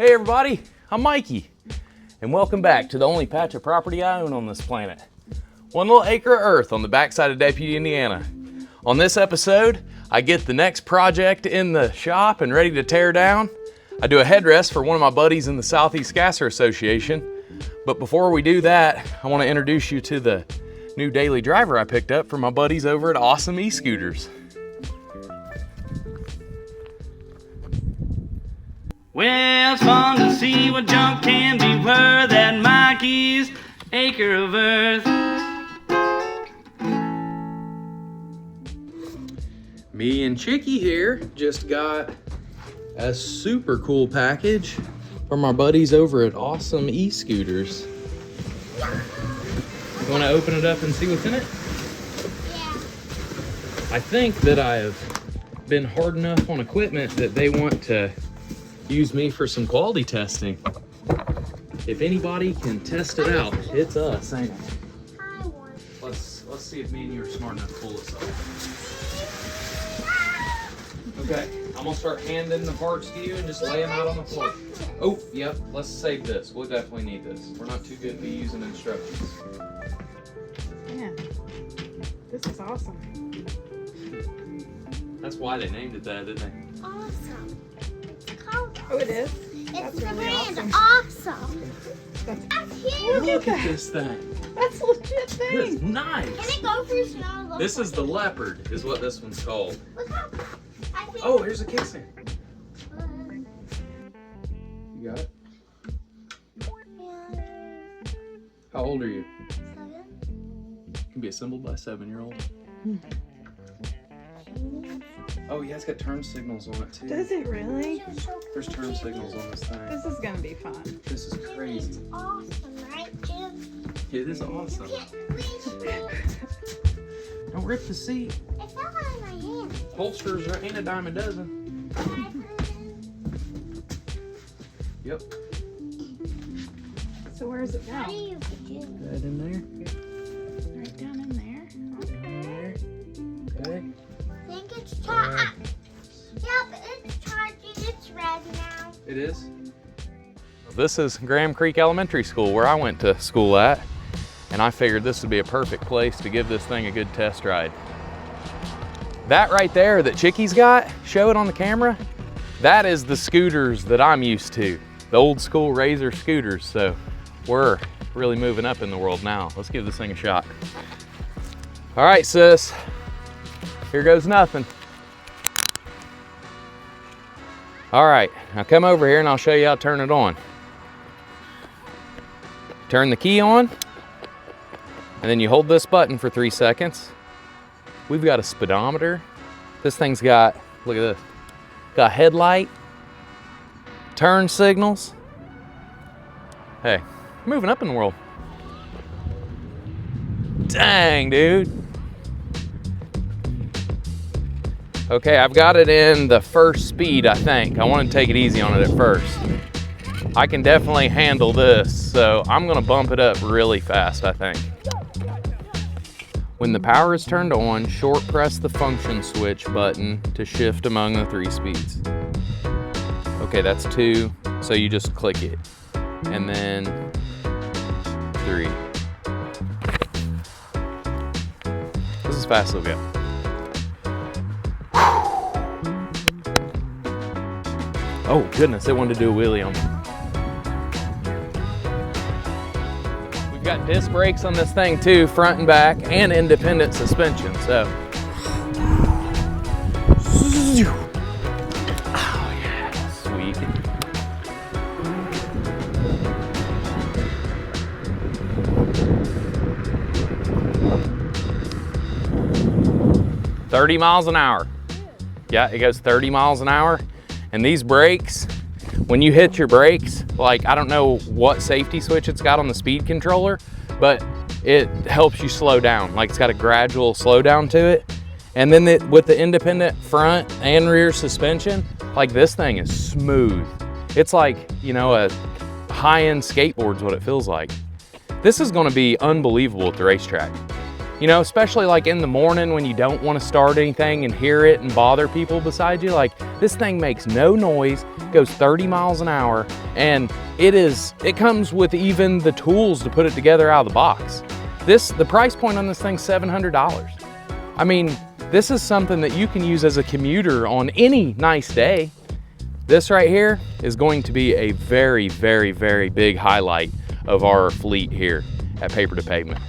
Hey everybody, I'm Mikey, and welcome back to the only patch of property I own on this planet. One little acre of earth on the backside of Deputy, Indiana. On this episode, I get the next project in the shop and ready to tear down. I do a headrest for one of my buddies in the Southeast Gasser Association. But before we do that, I want to introduce you to the new daily driver I picked up from my buddies over at Awesome E-Scooters. Well, it's fun to see what junk can be worth at Mikeys, Acre of earth. Me and Chicky here just got a super cool package from our buddies over at Awesome E-Scooters. You want to open it up and see what's in it? Yeah. I think that I have been hard enough on equipment that they want to use me for some quality testing. If anybody can test it out, it's us, ain't it? I want. Let's see if me and you are smart enough to pull this off. Okay, I'm gonna start handing the parts to you and just lay them out on the floor. Oh, yep, let's save this. We'll definitely need this. We're not too good at using instructions. Man, this is awesome. That's why they named it that, didn't they? Awesome. It's called. Oh, it is? It's That's the really brand awesome. awesome. That's, That's huge. Look at this thing. that's a legit This thing. is nice. Can it go through snow? This is the leopard, is what this one's called. Look how. I think. Oh, here's a casing. You got it? Yeah. How old are you? 7. Can be assembled by a 7-year-old. Oh yeah, it's got turn signals on it too. Does it really? There's turn signals on this thing. This is gonna be fun. This is crazy. It's awesome, right, Jim? It is awesome. Please. Don't rip the seat. It fell out of my hand. Holsters ain't a dime a dozen. Yep. So where is it How do now? you begin? That in there. Right down in there. Okay. I think it's charged. Yep, it's charging. It's red now. It is. This is Graham Creek Elementary School, where I went to school at, and I figured this would be a perfect place to give this thing a good test ride. That right there that Chicky's got, show it on the camera, that is the scooters that I'm used to, the old school Razor scooters, so we're really moving up in the world now. Let's give this thing a shot. All right, sis, here goes nothing. All right, now come over here and I'll show you how to turn it on. Turn the key on, and then you hold this button for 3 seconds. We've got a speedometer. This thing's got, look at this, got headlight, turn signals. Hey, moving up in the world. Dang, dude. Okay, I've got it in the first speed, I think. I want to take it easy on it at first. I can definitely handle this, so I'm gonna bump it up really fast, I think. When the power is turned on, short press the function switch button to shift among the 3 speeds. Okay, that's 2, so you just click it. And then 3. This is fast, it'll go. Oh goodness, it wanted to do a wheelie on me. We've got disc brakes on this thing too, front and back, and independent suspension, so. Oh yeah, sweet. "30 miles an hour. Yeah, it goes 30 miles an hour. And these brakes, when you hit your brakes, like I don't know what safety switch it's got on the speed controller, but it helps you slow down. Like it's got a gradual slow down to it. And then with the independent front and rear suspension, like this thing is smooth. It's like, you know, a high-end skateboard's what it feels like. This is gonna be unbelievable at the racetrack. You know, especially like in the morning when you don't want to start anything and hear it and bother people beside you. Like, this thing makes no noise, goes 30 miles an hour, and it comes with even the tools to put it together out of the box. The price point on this thing's $700. I mean, this is something that you can use as a commuter on any nice day. This right here is going to be a very, very, very big highlight of our fleet here at Paper to Pavement.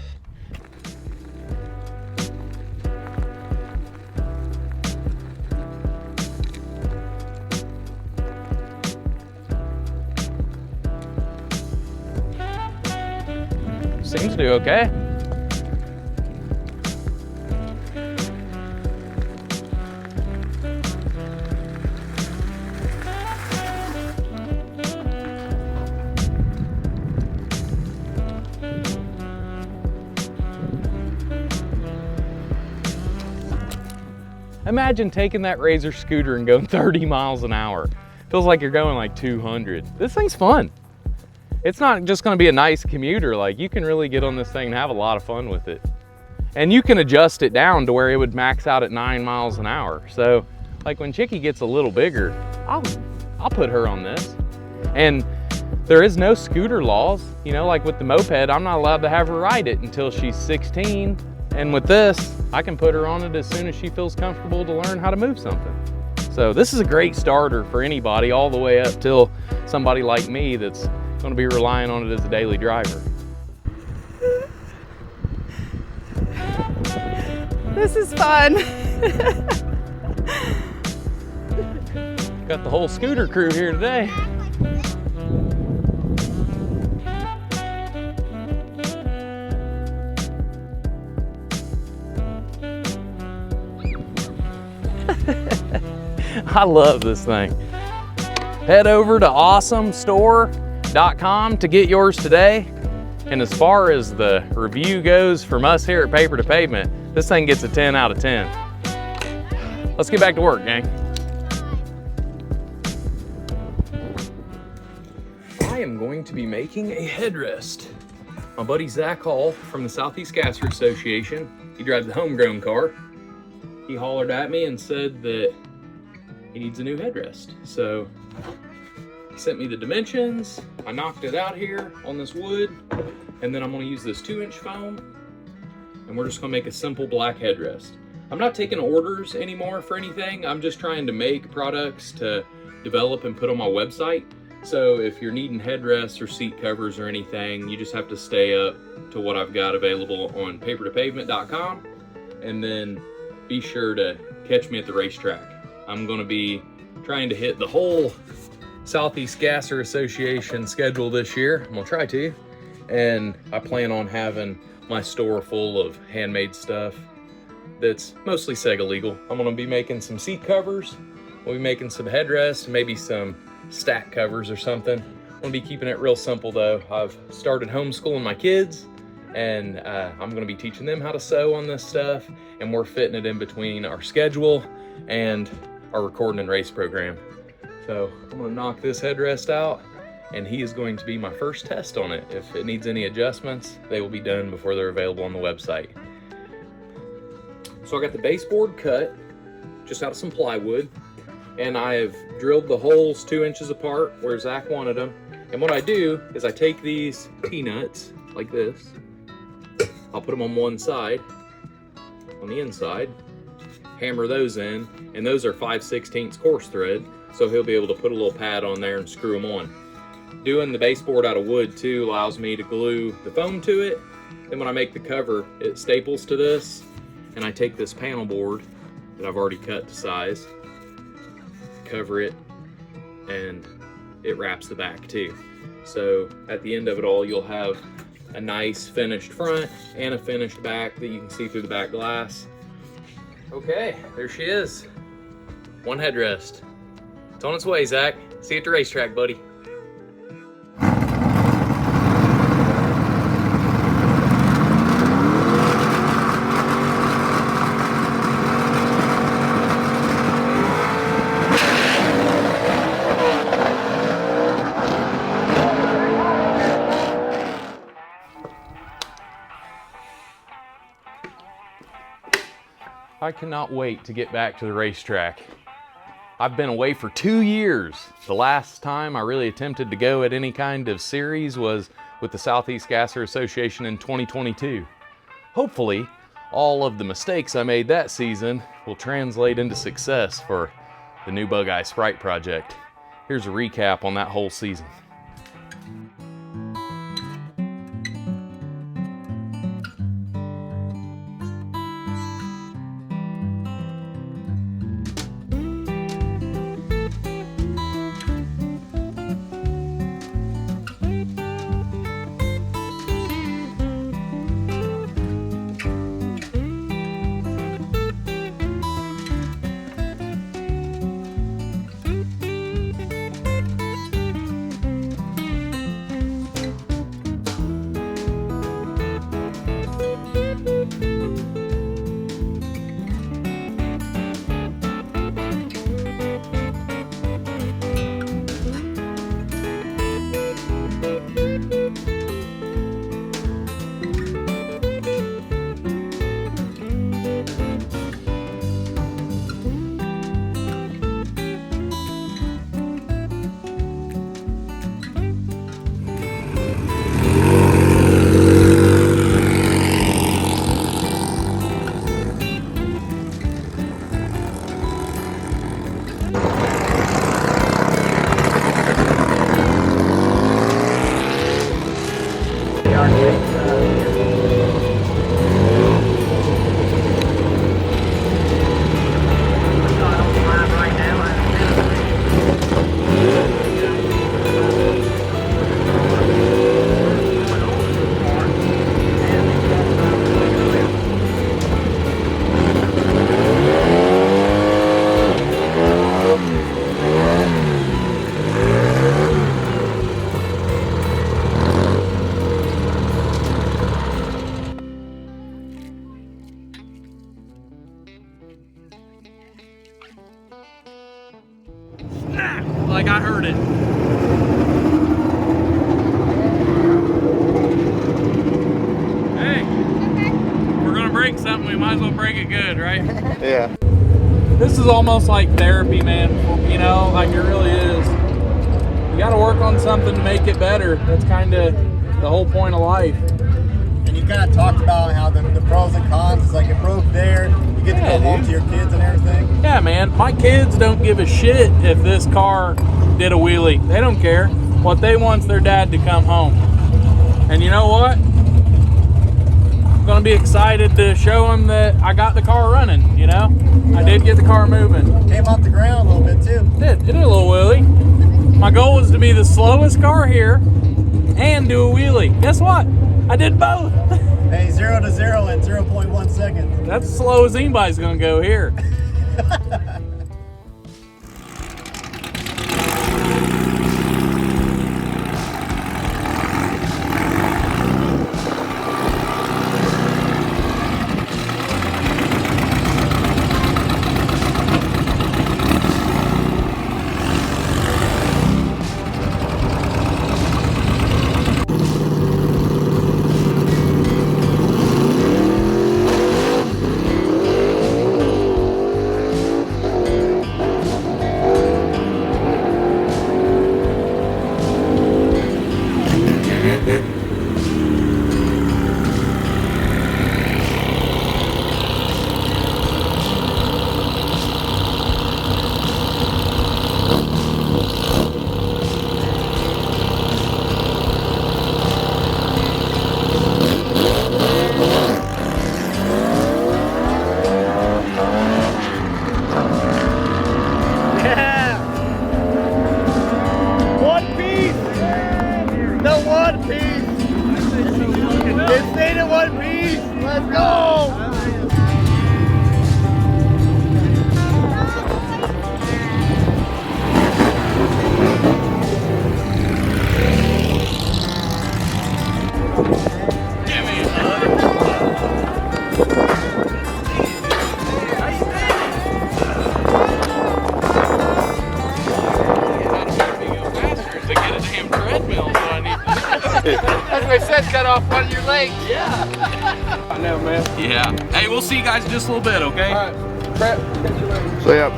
Seems to do okay. Imagine taking that Razor scooter and going 30 miles an hour. Feels like you're going like 200. This thing's fun. It's not just gonna be a nice commuter. Like, you can really get on this thing and have a lot of fun with it. And you can adjust it down to where it would max out at 9 miles an hour. So like when Chicky gets a little bigger, I'll put her on this. And there is no scooter laws. You know, like with the moped, I'm not allowed to have her ride it until she's 16. And with this, I can put her on it as soon as she feels comfortable to learn how to move something. So this is a great starter for anybody, all the way up till somebody like me that's gonna be relying on it as a daily driver. This is fun. Got the whole scooter crew here today. I love this thing. Head over to awesomestore.com to get yours today. And as far as the review goes from us here at Paper to Pavement, this thing gets a 10 out of 10. Let's get back to work, gang. I am going to be making a headrest. My buddy Zach Hall from the Southeast Gasser Association, he drives a homegrown car. He hollered at me and said that he needs a new headrest. So he sent me the dimensions. I knocked it out here on this wood, and then I'm gonna use this 2-inch foam, and we're just gonna make a simple black headrest. I'm not taking orders anymore for anything. I'm just trying to make products to develop and put on my website. So if you're needing headrests or seat covers or anything, you just have to stay up to what I've got available on papertopavement.com, and then be sure to catch me at the racetrack. I'm gonna be trying to hit the whole Southeast Gasser Association schedule this year. I'm gonna try to. And I plan on having my store full of handmade stuff that's mostly Sega legal. I'm gonna be making some seat covers. We'll be making some headrests, maybe some stack covers or something. I'm gonna be keeping it real simple though. I've started homeschooling my kids, and I'm gonna be teaching them how to sew on this stuff, and we're fitting it in between our schedule and our recording and race program. So I'm gonna knock this headrest out, and he is going to be my first test on it. If it needs any adjustments, they will be done before they're available on the website. So I got the baseboard cut just out of some plywood, and I have drilled the holes 2 inches apart where Zach wanted them. And what I do is I take these T-nuts like this, I'll put them on one side, on the inside, hammer those in, and those are 5/16 coarse thread, so he'll be able to put a little pad on there and screw them on. Doing the baseboard out of wood too allows me to glue the foam to it. Then when I make the cover, it staples to this, and I take this panel board that I've already cut to size, cover it, and it wraps the back too. So at the end of it all, you'll have a nice finished front and a finished back that you can see through the back glass. Okay, there she is. One headrest. It's on its way, Zach. See you at the racetrack, buddy. I cannot wait to get back to the racetrack. I've been away for 2 years. The last time I really attempted to go at any kind of series was with the Southeast Gasser Association in 2022. Hopefully, all of the mistakes I made that season will translate into success for the new Bug Eye Sprite project. Here's a recap on that whole season. Like I heard it. Hey, if we're gonna break something, we might as well break it good, right? Yeah. This is almost like therapy, man. You know, like it really is. You gotta work on something to make it better. That's kind of the whole point of life. And you kind of talked about how the pros and cons. It's like it broke there. You get to go home to your kids and everything. Yeah, man. My kids don't give a shit if this car did a wheelie. They don't care. What they want's their dad to come home. And you know what? I'm gonna be excited to show them that I got the car running, you know? I did get the car moving. Came off the ground a little bit too. It did a little wheelie. My goal was to be the slowest car here and do a wheelie. Guess what? I did both. Hey, 0 to 0 in 0.1 seconds. That's as slow as anybody's gonna go here. As I said, guys cut off one of your legs. Yeah. I know, man. Yeah. Hey, we'll see you guys in just a little bit, okay? All right. Crap. Catch you later. See ya.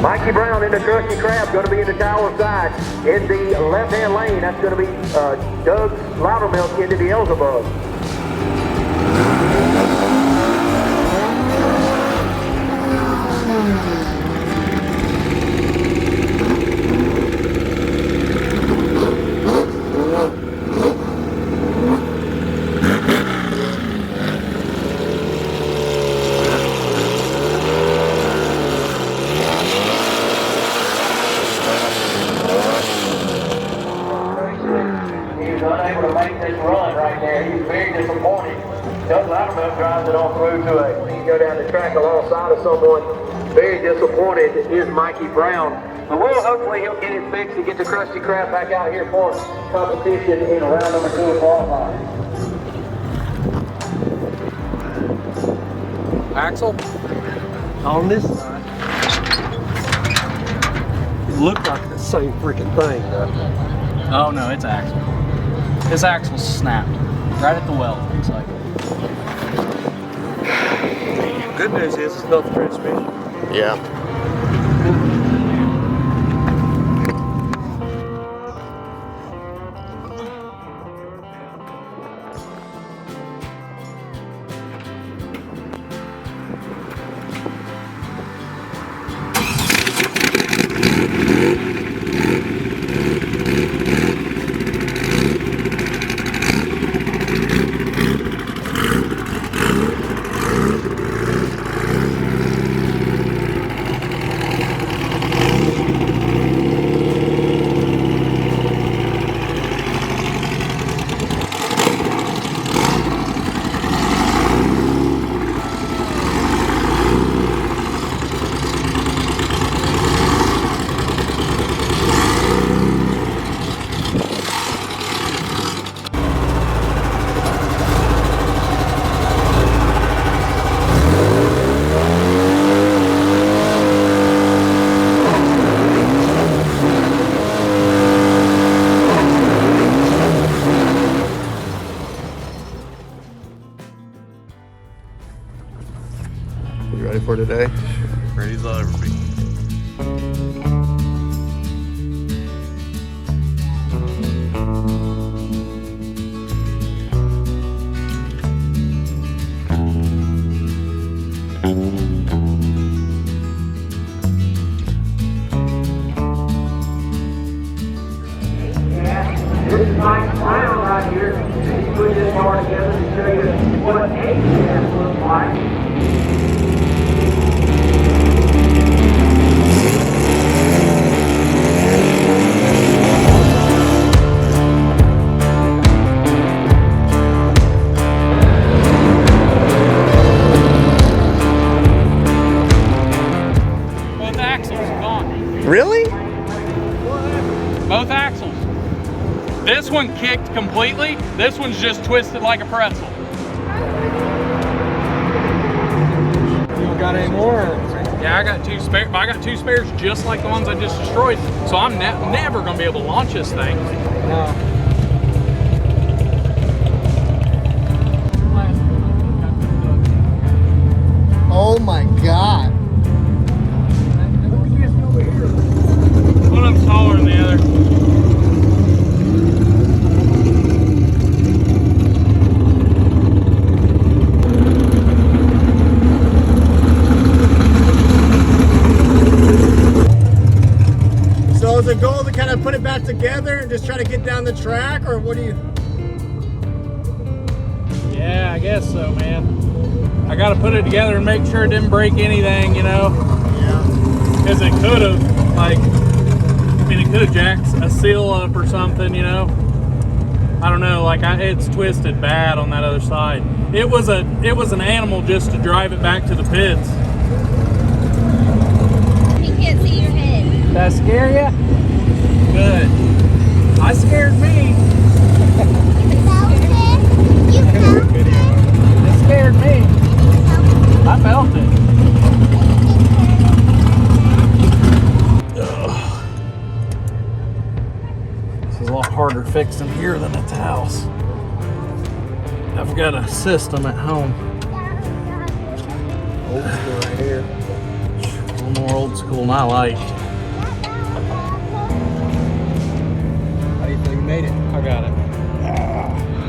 Mikey Brown into Krusty Krab, going to be in the tower side. In the left-hand lane, that's going to be Doug Loudermilk into Beelzebub. Unable to make this run right there. He's very disappointed. Doug Loudermilk drives it on through to a go down the track alongside of someone. Very disappointed is Mikey Brown. But hopefully he'll get it fixed and get the Krusty Krab back out here for competition in round number 2 of qualifying. Axle? On this side, it looked like the same freaking thing though. Oh no, it's axle. His axle's snapped right at the weld, looks like. Good news is it's not the transmission. Yeah. You ready for today? Ready as I'll ever be. This is Mike Brown right here. He's put this car together to show you what headrest looks like. Both axles gone. Really? Both axles. This one kicked completely. This one's just twisted like a pretzel. You got any more? Yeah, I got two spares. I got two spares just like the ones I just destroyed. So I'm never gonna be able to launch this thing. No. Oh my God. One of them's taller than the other. So is the goal to kind of put it back together and just try to get down the track, or what do you? Yeah. Yeah, I guess so, man. I got to put it together and make sure it didn't break anything, you know? Yeah. Because it could have, like, I mean, it could have jacked a seal up or something, you know? I don't know, like, it's twisted bad on that other side. It was an animal just to drive it back to the pits. He can't see your head. Did that scare you? Good. I scared me. You felt it? You felt it? It scared me. I felt it. This is a lot harder fixing here than at the house. I've got a system at home. Old school right here. A little more old school than I like. How do you feel you made it? I got it.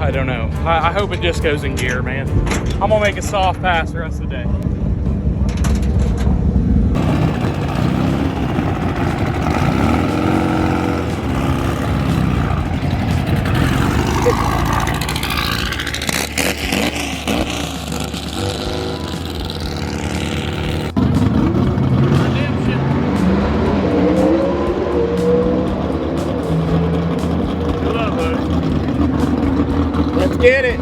I don't know. I hope it just goes in gear, man. I'm gonna make a soft pass the rest of the day. Let's get it.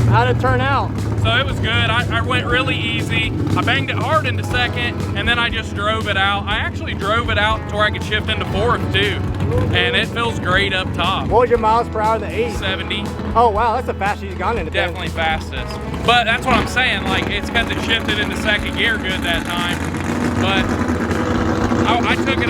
How'd it turn out? So it was good. I went really easy. I banged it hard into second, and then I just drove it out. I actually drove it out to where I could shift into fourth too, and it feels great up top. What was your miles per hour in the 8? 70, Oh wow, that's the fastest you've gone in the definitely fastest. But that's what I'm saying. Like, it's because it shifted into second gear good that time. But I took it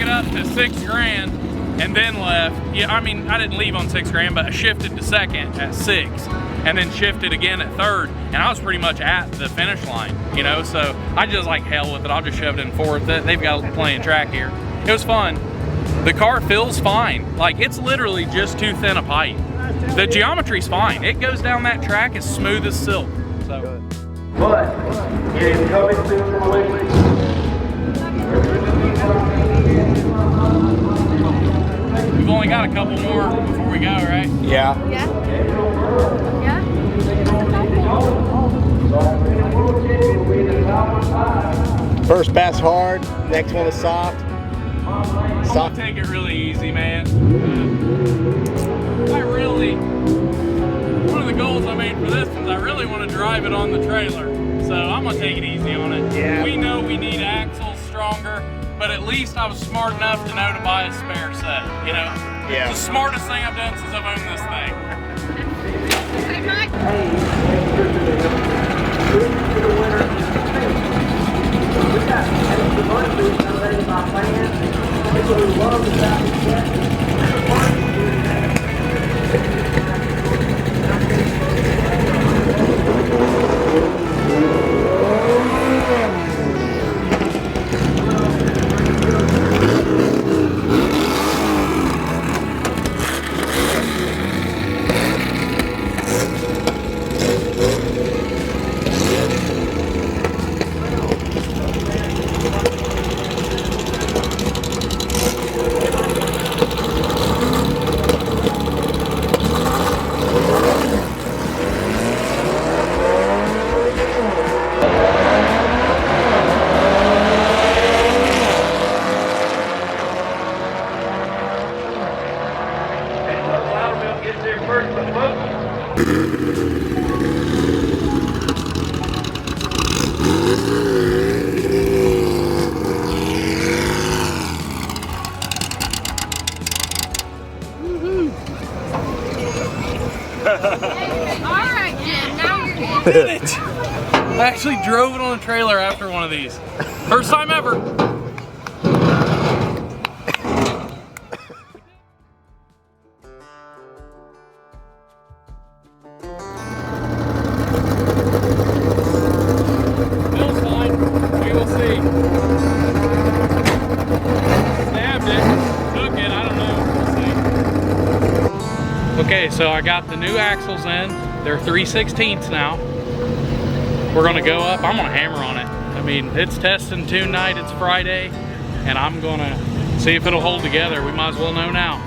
up to 6 grand. And then left. Yeah, I mean, I didn't leave on 6 grand, but I shifted to second at 6, and then shifted again at third, and I was pretty much at the finish line, you know. So I just like hell with it. I'll just shove it in fourth. They've got plenty of track here. It was fun. The car feels fine. Like, it's literally just too thin a pipe. The geometry's fine. It goes down that track as smooth as silk. So. But it is coming soon from Mikeys. We've only got a couple more before we go, right? Yeah. Yeah? Yeah? First pass hard, next one is soft. I'm gonna take it really easy, man. One of the goals I made for this is I really want to drive it on the trailer. So I'm gonna take it easy on it. Yeah. We know we need axles stronger, but at least I was smart enough to know to buy a spare set, you know? Yeah. It's the smartest thing I've done since I've owned this thing. did it! I actually drove it on a trailer after one of these. First time ever. Feels fine. We will see. Stabbed it. Took it. I don't know. We'll see. Okay, so I got the new axles in. They're 3/16 now. We're gonna go up. I'm gonna hammer on it. I mean, it's testing tonight. It's Friday, and I'm gonna see if it'll hold together. We might as well know now.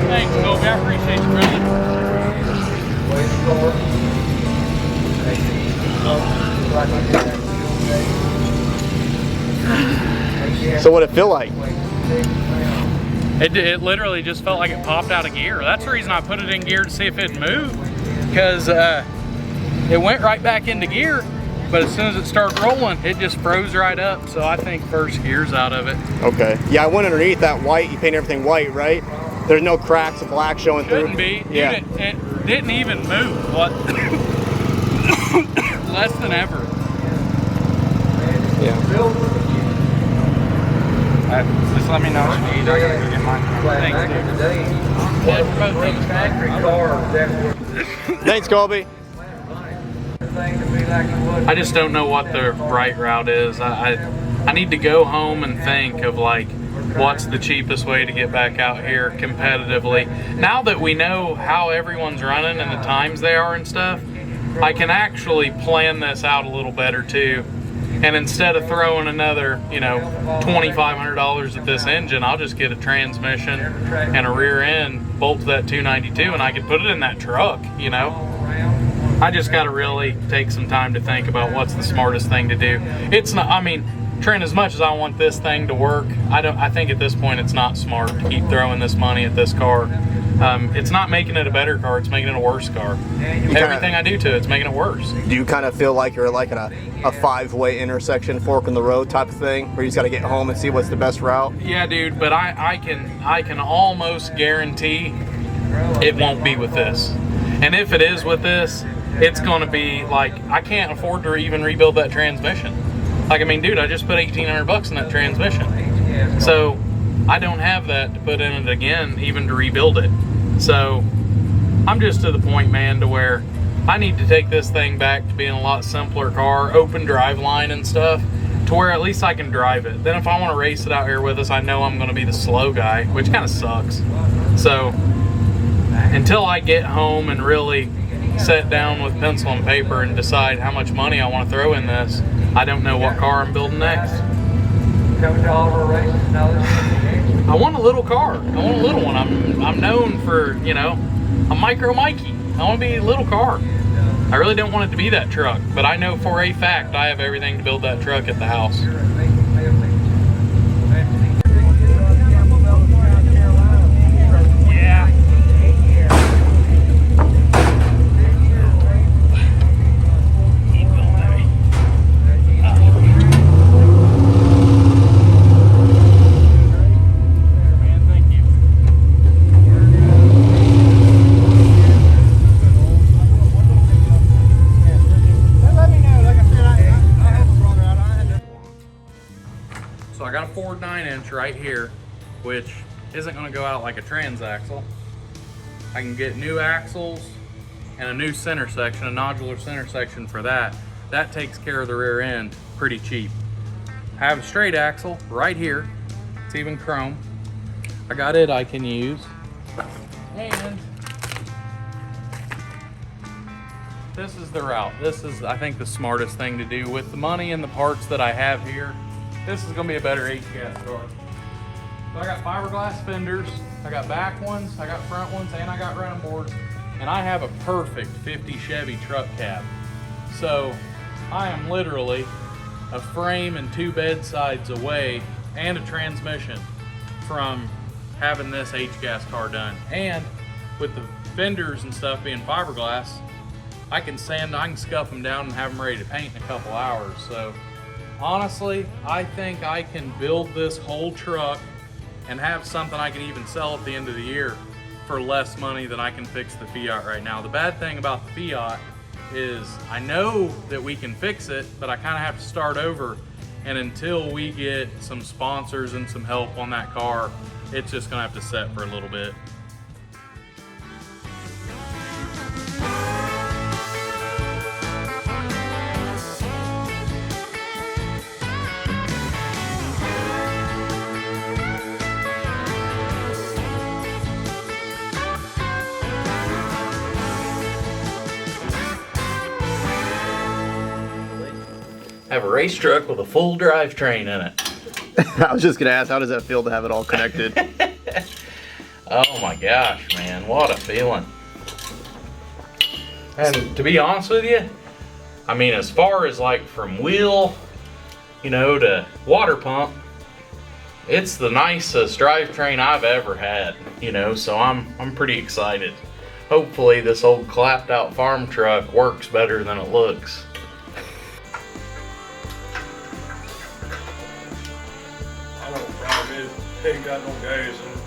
Thanks, Kobe. I appreciate you, brother. So what'd it feel like? It literally just felt like it popped out of gear. That's the reason I put it in gear, to see if it'd move, because it went right back into gear, but as soon as it started rolling, it just froze right up. So I think first gear's out of it. Okay. Yeah, I went underneath that white. You paint everything white, right? There's no cracks of black showing through. Shouldn't be. Yeah. Dude, it didn't even move. What? Less than ever. Yeah. Just let me know what you need. I gotta go get mine. Thanks, dude. Thanks, Colby. I just don't know what the right route is. I need to go home and think of like what's the cheapest way to get back out here competitively. Now that we know how everyone's running and the times they are and stuff, I can actually plan this out a little better too. And instead of throwing another, you know, $2,500 at this engine, I'll just get a transmission and a rear end, bolt to that 292, and I can put it in that truck, you know. I just got to really take some time to think about what's the smartest thing to do. It's not, I mean, Trent, as much as I want this thing to work, I think at this point it's not smart to keep throwing this money at this car. It's not making it a better car, it's making it a worse car. Everything I do to it's making it worse. Do you kind of feel like you're like at a five-way intersection, fork in the road type of thing, where you just got to get home and see what's the best route? Yeah, dude, but I can almost guarantee it won't be with this. And if it is with this, it's gonna be like, I can't afford to even rebuild that transmission. Like, I mean, dude, I just put $1,800 in that transmission. So I don't have that to put in it again, even to rebuild it. So I'm just to the point, man, to where I need to take this thing back to being a lot simpler car, open drive line and stuff, to where at least I can drive it. Then if I want to race it out here with us, I know I'm going to be the slow guy, which kind of sucks. So until I get home and really sit down with pencil and paper and decide how much money I want to throw in this, I don't know what car I'm building next. I want a little car. I want a little one. I'm known for, you know, a micro Mikey. I want to be a little car. I really don't want it to be that truck, but I know for a fact I have everything to build that truck at the house. Yeah. So I got a Ford 9-inch right here, which isn't going to go out like a transaxle. I can get new axles and a new center section, a nodular center section for that. That takes care of the rear end pretty cheap. I have a straight axle right here. It's even chrome. I got it I can use. And this is the route. This is, I think, the smartest thing to do with the money and the parts that I have here. This is gonna be a better H-gas car. So I got fiberglass fenders, I got back ones, I got front ones, and I got running boards. And I have a perfect 50 Chevy truck cab. So I am literally a frame and 2 bedsides away and a transmission from having this H-gas car done. And with the fenders and stuff being fiberglass, I can scuff them down and have them ready to paint in a couple hours. So honestly, I think I can build this whole truck and have something I can even sell at the end of the year for less money than I can fix the Fiat right now. The bad thing about the Fiat is I know that we can fix it, but I kind of have to start over. And until we get some sponsors and some help on that car, it's just gonna have to set for a little bit. Have a race truck with a full drivetrain in it. I was just gonna ask, how does that feel to have it all connected? Oh my gosh, man, what a feeling. And to be honest with you, I mean, as far as like from wheel, you know, to water pump, it's the nicest drivetrain I've ever had, you know, so I'm pretty excited. Hopefully this old clapped out farm truck works better than it looks. Ain't got no gas in it.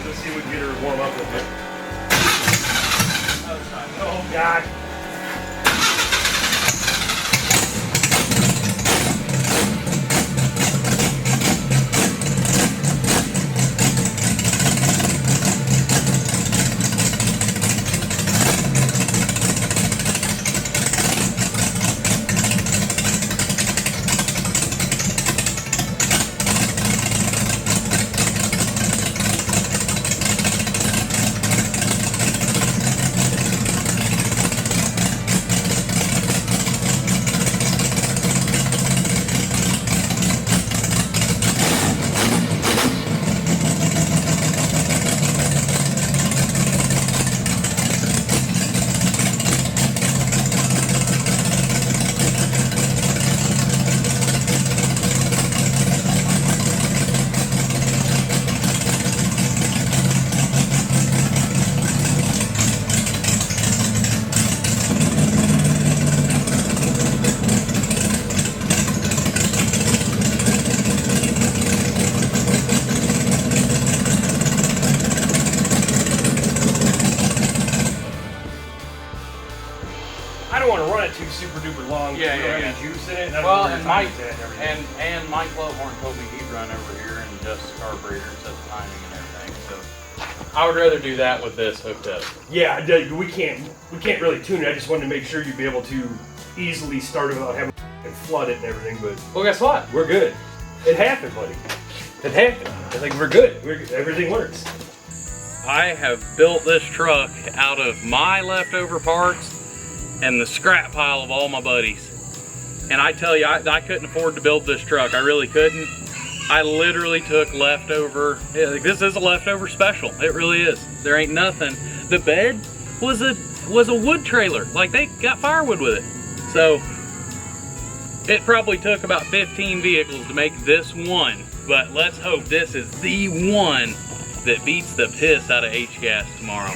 Let's see if we can get her to warm up a little bit. Oh God. I don't want to run it too super duper long. Yeah, we don't have any juice in it. And Well, I don't and know Mike where it's at and everything. and Mike Lovehorn told me he'd run over here and adjust the carburetor, set the timing and everything. So I would rather do that with this hooked up. Yeah, we can't really tune it. I just wanted to make sure you'd be able to easily start it without having to flood it and everything. But Well, guess what? we're good. It happened, buddy. It happened. I think we're good. Everything works. I have built this truck out of my leftover parts and the scrap pile of all my buddies. And I tell you, I couldn't afford to build this truck. I really couldn't. I literally took leftover, this is a leftover special. It really is. There ain't nothing. The bed was a wood trailer. Like, they got firewood with it. So it probably took about 15 vehicles to make this one, but let's hope this is the one that beats the piss out of H-gas tomorrow.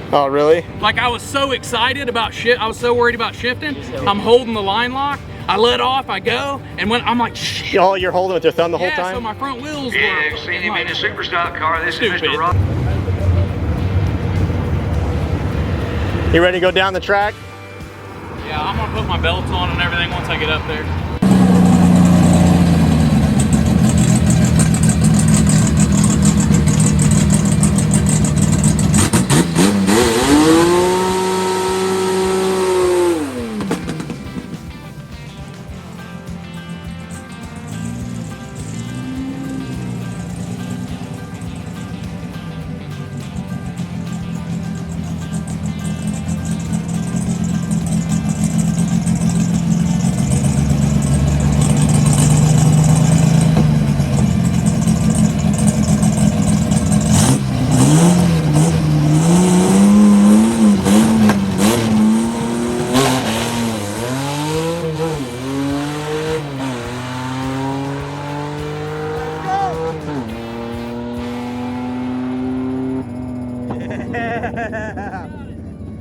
Oh, really? Like I was so excited about shit. I was so worried about shifting. I'm holding the line lock. I let off, I go, and when I'm like, shit. Oh, you're holding with your thumb the whole time? So my front wheels were seen him in a super stock car. This stupid. is Mr. Rock. You ready to go down the track? Yeah, I'm gonna put my belts on and everything once I get up there.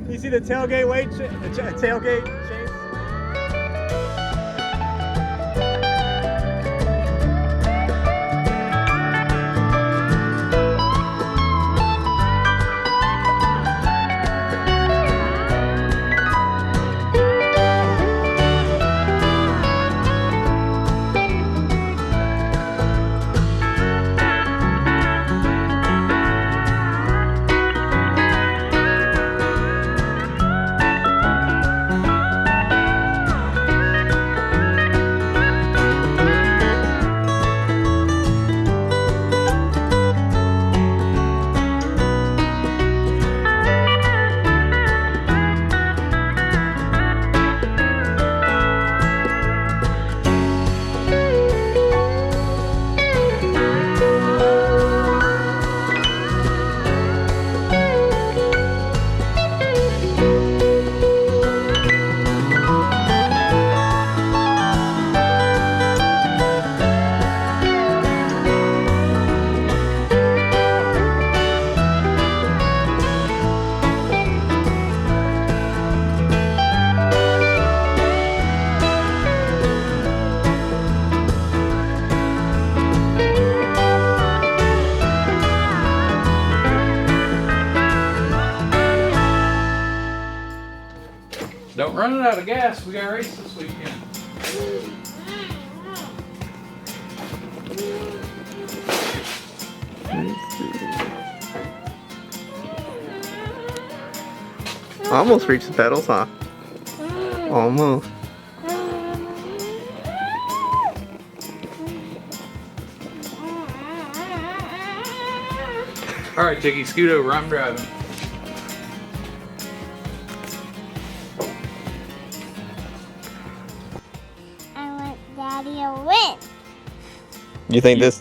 You see the tailgate weight, tailgate chase? Don't run it out of gas. We got a race this weekend. Almost reached the pedals, huh? Almost. All right, Chicky, scoot over. I'm driving. I want Daddy to win. You think this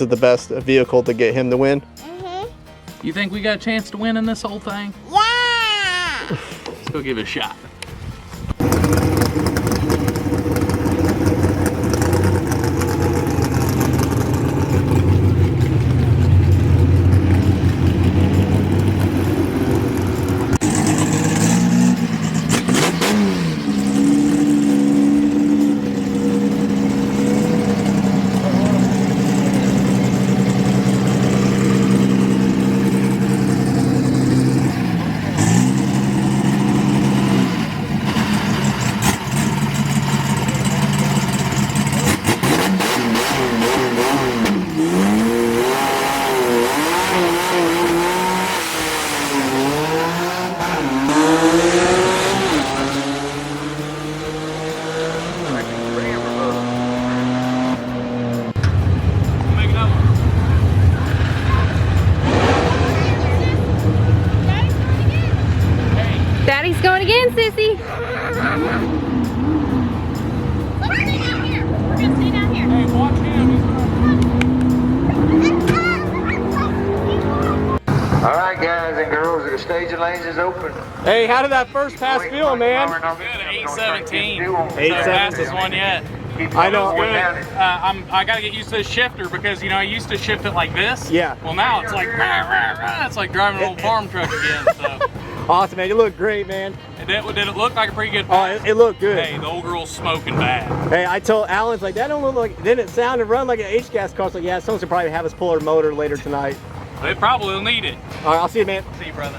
is the best vehicle to get him to win? You think we got a chance to win in this whole thing? Yeah! Let's go give it a shot. lanes is open. Hey, how did that first pass feel, man? Good, 817. 817. Fastest one yet. I know. Good. I gotta get used to this shifter because I used to shift it like this. Yeah. Well, now it's like rah, rah, rah. It's like driving an old farm truck again. So. Awesome, man. You look great, man. Did it look like a pretty good Oh, pass? it looked good. Hey, the old girl's smoking bad. Hey, I told Alan's like, that don't look like, didn't it sound and run like an H-gas car? So yeah, someone should probably have us pull her motor later tonight. They probably will need it. All right, I'll see you, man. See you, brother.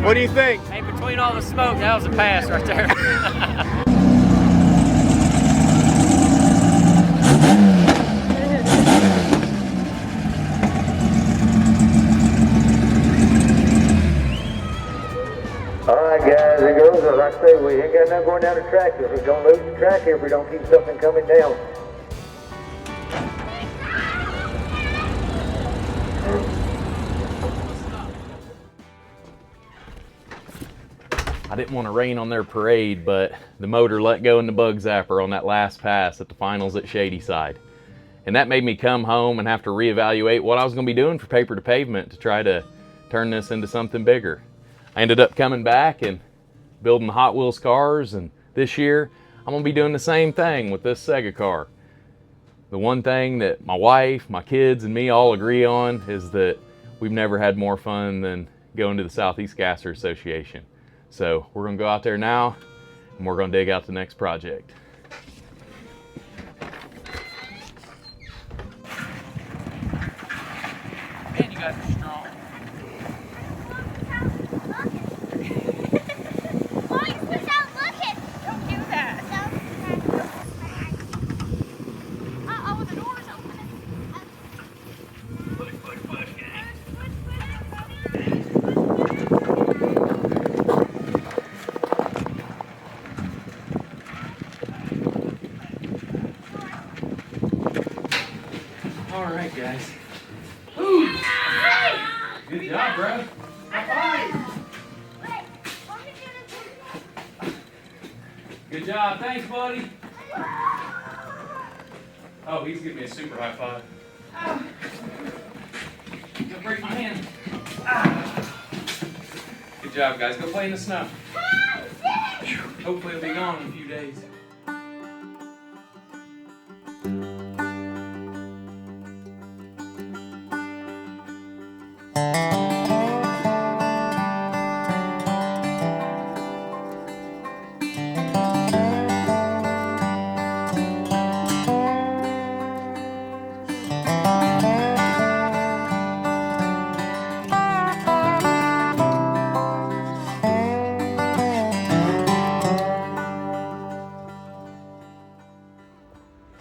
What do you think? Hey, between all the smoke, that was a pass right there. Alright guys, it goes. Like I say, we ain't got nothing going down the track here. We're gonna lose the track here if we don't keep something coming down. I didn't want to rain on their parade, but the motor let go in the bug zapper on that last pass at the finals at Shadyside. And that made me come home and have to reevaluate what I was going to be doing for Paper to Pavement to try to turn this into something bigger. I ended up coming back and building Hot Wheels cars, and this year I'm going to be doing the same thing with this Sega car. The one thing that my wife, my kids, and me all agree on is that we've never had more fun than going to the Southeast Gasser Association. So we're gonna go out there now and we're gonna dig out the next project. Man, you guys are strong. Don't do that. Uh-oh, the door's opening. All right, guys. Woo. Good job, bro. High five. Good job. Thanks, buddy. Oh, he's giving me a super high five. Don't break my hand. Good job, guys. Go play in the snow. Hopefully it'll be gone in a few days.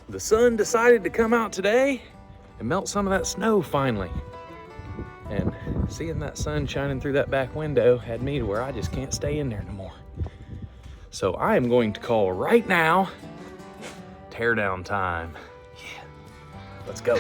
The sun decided to come out today and melt some of that snow finally. And seeing that sun shining through that back window had me to where I just can't stay in there no more. So I am going to call right now, teardown time. Yeah, let's go.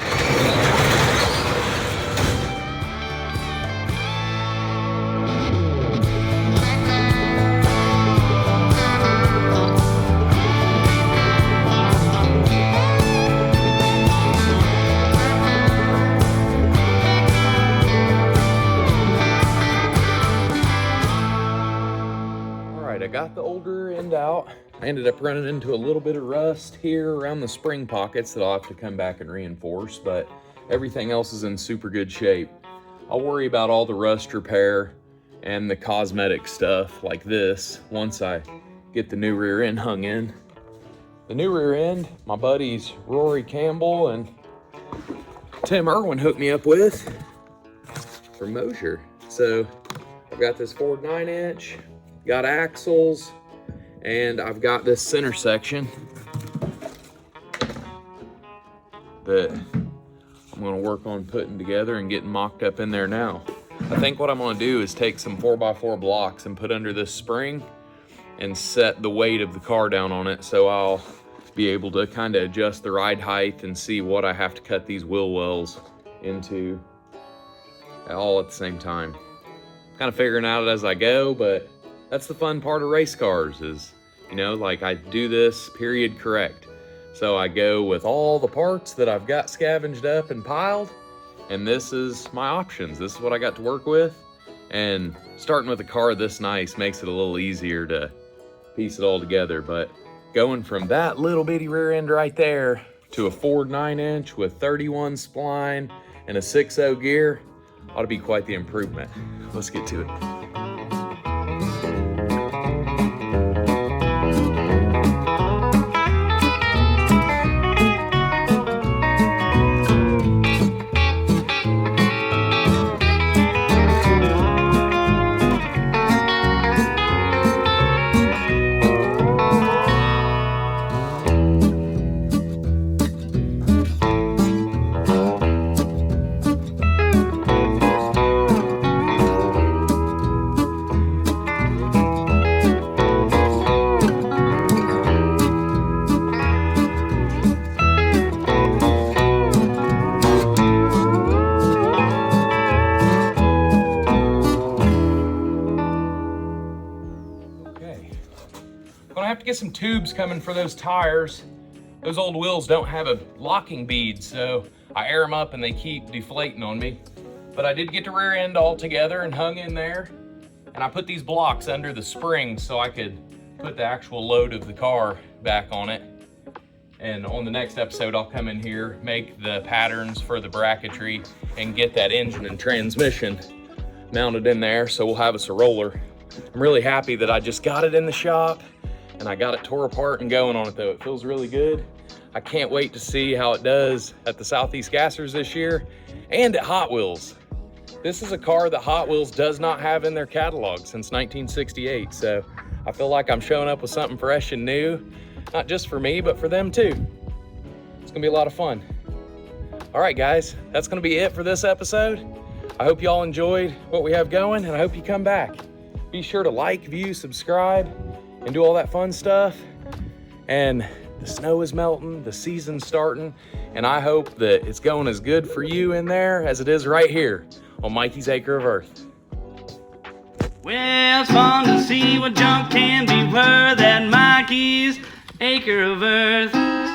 I got the older end out. I ended up running into a little bit of rust here around the spring pockets that I'll have to come back and reinforce, but everything else is in super good shape. I'll worry about all the rust repair and the cosmetic stuff like this once I get the new rear end hung in. The new rear end, my buddies Rory Campbell and Tim Irwin hooked me up with from Mosier. So I've got this Ford 9-inch, got axles, and I've got this center section that I'm gonna work on putting together and getting mocked up in there now. I think what I'm gonna do is take some 4x4 blocks and put under this spring and set the weight of the car down on it, so I'll be able to kind of adjust the ride height and see what I have to cut these wheel wells into all at the same time. Kind of figuring out as I go, but that's the fun part of race cars is, you know, like I do this period correct. So I go with all the parts that I've got scavenged up and piled, and this is my options. This is what I got to work with, and starting with a car this nice makes it a little easier to piece it all together. But going from that little bitty rear end right there to a Ford 9-inch with 31 spline and a 6.0 gear ought to be quite the improvement. Let's get to it. Get some tubes coming for those tires. Those old wheels don't have a locking bead, so I air them up and they keep deflating on me. But I did get the rear end all together and hung in there, and I put these blocks under the springs so I could put the actual load of the car back on it. And on the next episode, I'll come in here, make the patterns for the bracketry, and get that engine and transmission mounted in there so we'll have us a roller. I'm really happy that I just got it in the shop and I got it tore apart and going on it though. It feels really good. I can't wait to see how it does at the Southeast Gassers this year and at Hot Wheels. This is a car that Hot Wheels does not have in their catalog since 1968. So I feel like I'm showing up with something fresh and new, not just for me, but for them too. It's gonna be a lot of fun. All right, guys, that's gonna be it for this episode. I hope y'all enjoyed what we have going, and I hope you come back. Be sure to like, view, subscribe, and do all that fun stuff. And the snow is melting, the season's starting, and I hope that it's going as good for you in there as it is right here on Mikey's Acre of Earth. Well, it's fun to see what junk can be worth at Mikey's Acre of Earth.